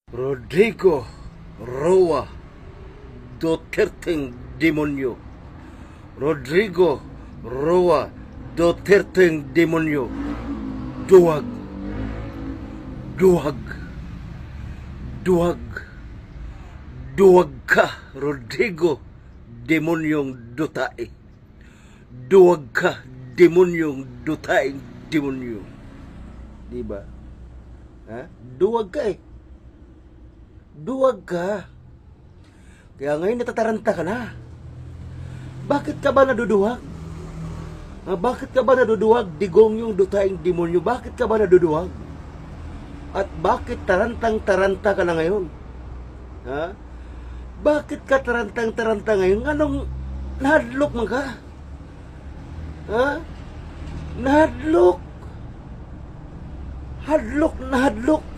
Rodrigo Roa Duterteng demonyo. Rodrigo Roa Duterteng demonyo. Duwag. Duwag. Duwag. Duwag ka, Rodrigo, demonyong dutae. Duwag ka, demonyong dutaeng demonyo. Diba? Ha? Duwag ka eh. Duwag ka. Kaya ngayon natataranta ka na. Bakit ka ba naduduwag? Bakit ka ba naduduwag, digong yung dutaing demonyo? Bakit ka ba naduduwag? At bakit tarantang-taranta ka na ngayon? Ha? Bakit ka tarantang-taranta ngayon? Anong nahadlok man ka? Ha? Nahadlok. Hadlok na hadlok.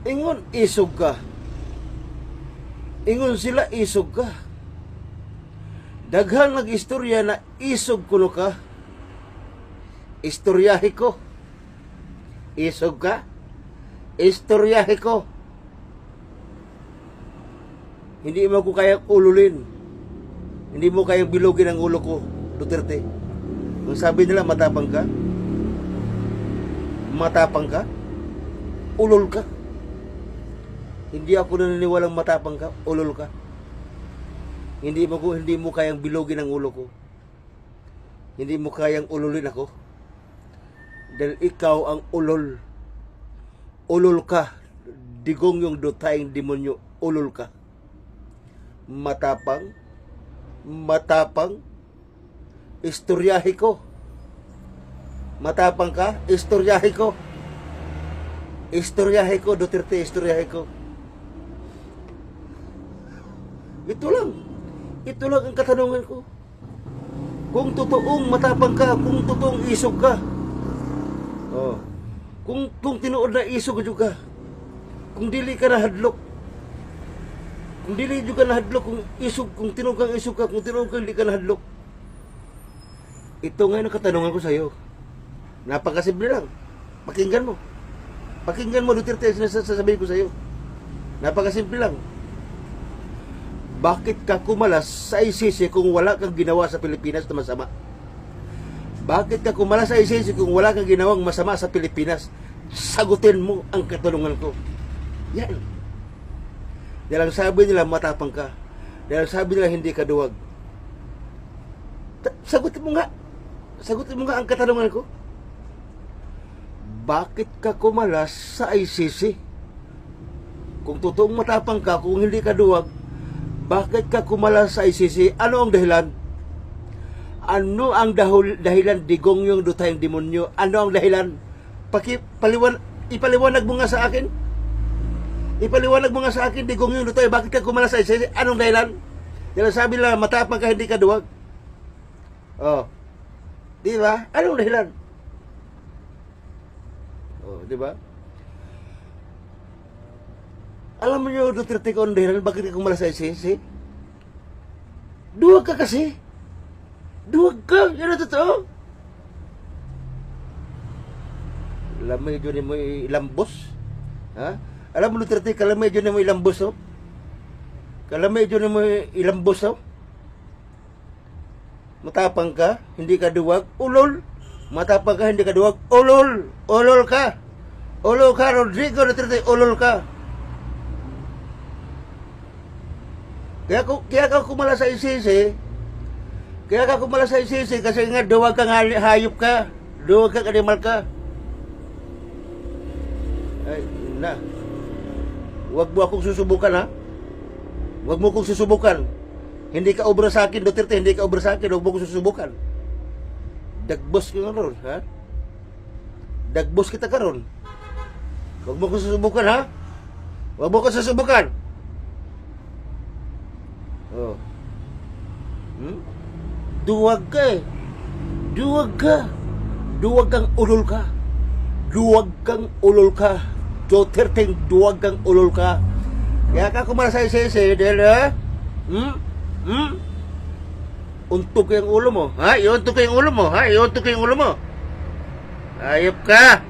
Ingon isog ka. Ingon sila isog ka. Daghang nag-istorya na isog kuno ka. Istoryahe ko. Isog ka. Istoryahe ko. Hindi mo ko kayang ululin. Hindi mo kayang bilugin ang ulo ko, Duterte. Kung sabi nila matapang ka, matapang ka, ulol ka. Hindi ako naniniwalang matapang ka, ulol ka. Hindi mo kayang bilugin ang ulo ko. Hindi mo kayang ululin ako. Dahil ikaw ang ulol. Ulol ka. Digong yung dutaing demonyo, ulol ka. Matapang. Matapang. Istoryahe ko. Matapang ka, istoryahe ko. Istoryahe ko, Duterte, istoryahe ko. Ito lang. Ito lang ang katanungan ko. Kung totoong matapang ka, kung totoong isog ka. Oh. Kung tinuod na isog ka. Kung dili ka na hadlok. Kung dili ka na hadlok, kung isog, kung tinuod kang isog ka, kung tinuod kang hindi ka na hadlok. Ito ngayon ang katanungan ko sa iyo. Napakasimple lang. Pakinggan mo. Pakinggan mo, Duterte, sasabihin ko sa iyo. Napakasimple lang. Bakit ka kumalas sa ICC kung wala kang ginawa sa Pilipinas na masama? Bakit ka kumalas sa ICC kung wala kang ginawang masama sa Pilipinas? Sagutin mo ang katanungan ko. Yan. Dahil ang sabi nila matapang ka. Dahil ang sabi nila hindi ka duwag. Sagutin mo nga. Sagutin mo nga ang katanungan ko. Bakit ka kumalas sa ICC? Kung totoong matapang ka, kung hindi ka duwag, bakit ka kumalas sa ICC? Ano ang dahilan? Ano ang dahilan, digong yung dutayang demonyo? Ano ang dahilan? Ipaliwanag mo nga sa akin. Ipaliwanag mo nga sa akin, digong yung dutay. Bakit ka kumalas sa ICC? Anong dahilan? Dahil sabi nila, matapang ka, hindi ka duwag. Oh. Di ba? Anong dahilan? Oh, di ba? Alam mo nyo, Duterte, kung dahilan, bakit ka kumalas sa ICC? Duwag ka kasi. Duwag ka. Yan ang totoo. Lamay dyan mo ilambos. Ha? Alam mo, Duterte, kalamay dyan mo ilambos, oh? Kalamay dyan mo ilambos, oh? Matapang ka, hindi ka duwag, ulol. Matapang ka, hindi ka duwag, ulol. Ulol ka. Ulol ka, Rodrigo Duterte, ulol ka. Kaya ka kumala sa ICC. Kaya ka kumala sa ICC kasi nga duwag kang hayop ka. Duwag kang animal ka. Ay, na. Huwag mo akong susubukan, ha? Huwag mo akong susubukan. Hindi ka obra sa akin, Duterte. Hindi ka obra sa akin. Huwag mo akong susubukan. Dagbos ka karon, ha? Dagbos kita karon. Huwag mo akong susubukan, ha? Huwag mo akong susubukan. Oh. Duwag ka eh. Duwag ka. Duwag kang ulol ka. Duwag kang ulol ka. Duterte, duwag kang ulol ka. Kaya ka kumala sa ICC, dahil ha? Untok yung ulo mo. Ha? Iuntok yung ulo mo. Ha? Iuntok yung ulo mo. Ayop ka!